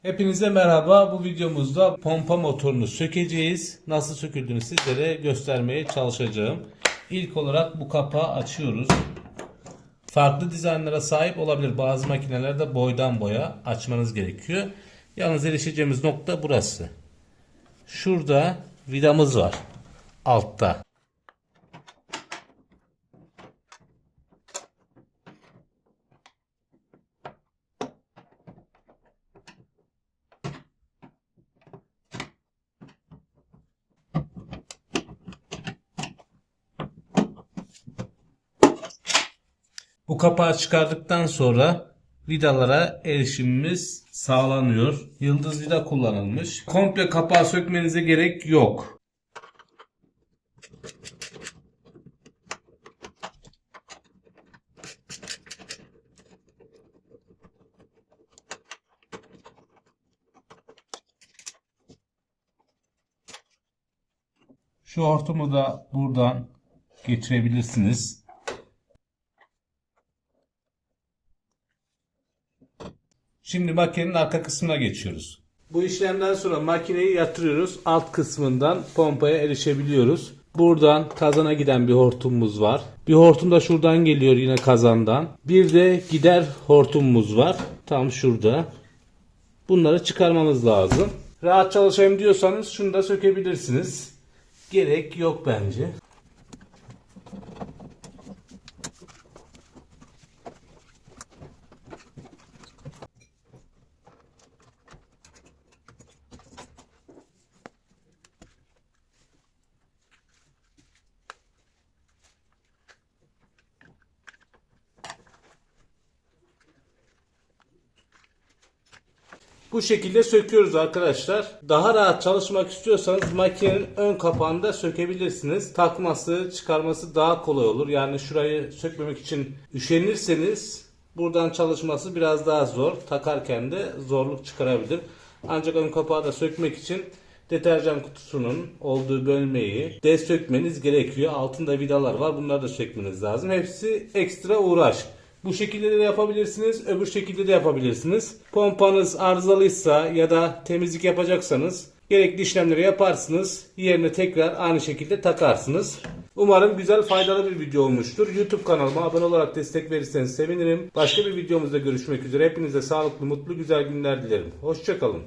Hepinize merhaba. Bu videomuzda pompa motorunu sökeceğiz. Nasıl söküldüğünü sizlere göstermeye çalışacağım. İlk olarak bu kapağı açıyoruz. Farklı dizaynlara sahip olabilir. Bazı makinelerde boydan boya açmanız gerekiyor. Yalnız erişeceğimiz nokta burası. Şurada vidamız var. Altta. Bu kapağı çıkardıktan sonra vidalara erişimimiz sağlanıyor. Yıldız vida kullanılmış. Komple kapağı sökmenize gerek yok. Şu hortumu da buradan geçirebilirsiniz. Şimdi makinenin arka kısmına geçiyoruz. Bu işlemden sonra makineyi yatırıyoruz. Alt kısmından pompaya erişebiliyoruz. Buradan kazana giden bir hortumumuz var. Bir hortum da şuradan geliyor yine kazandan. Bir de gider hortumumuz var. Tam şurada. Bunları çıkarmamız lazım. Rahat çalışayım diyorsanız şunu da sökebilirsiniz. Gerek yok bence. Bu şekilde söküyoruz arkadaşlar. Daha rahat çalışmak istiyorsanız makinenin ön kapağını da sökebilirsiniz. Takması, çıkarması daha kolay olur. Yani şurayı sökmemek için üşenirseniz buradan çalışması biraz daha zor. Takarken de zorluk çıkarabilir. Ancak ön kapağı da sökmek için deterjan kutusunun olduğu bölmeyi de sökmeniz gerekiyor. Altında vidalar var. Bunları da sökmeniz lazım. Hepsi ekstra uğraş. Bu şekilde de yapabilirsiniz. Öbür şekilde de yapabilirsiniz. Pompanız arızalıysa ya da temizlik yapacaksanız gerekli işlemleri yaparsınız. Yerine tekrar aynı şekilde takarsınız. Umarım güzel, faydalı bir video olmuştur. YouTube kanalıma abone olarak destek verirseniz sevinirim. Başka bir videomuzda görüşmek üzere. Hepinize sağlıklı, mutlu, güzel günler dilerim. Hoşça kalın.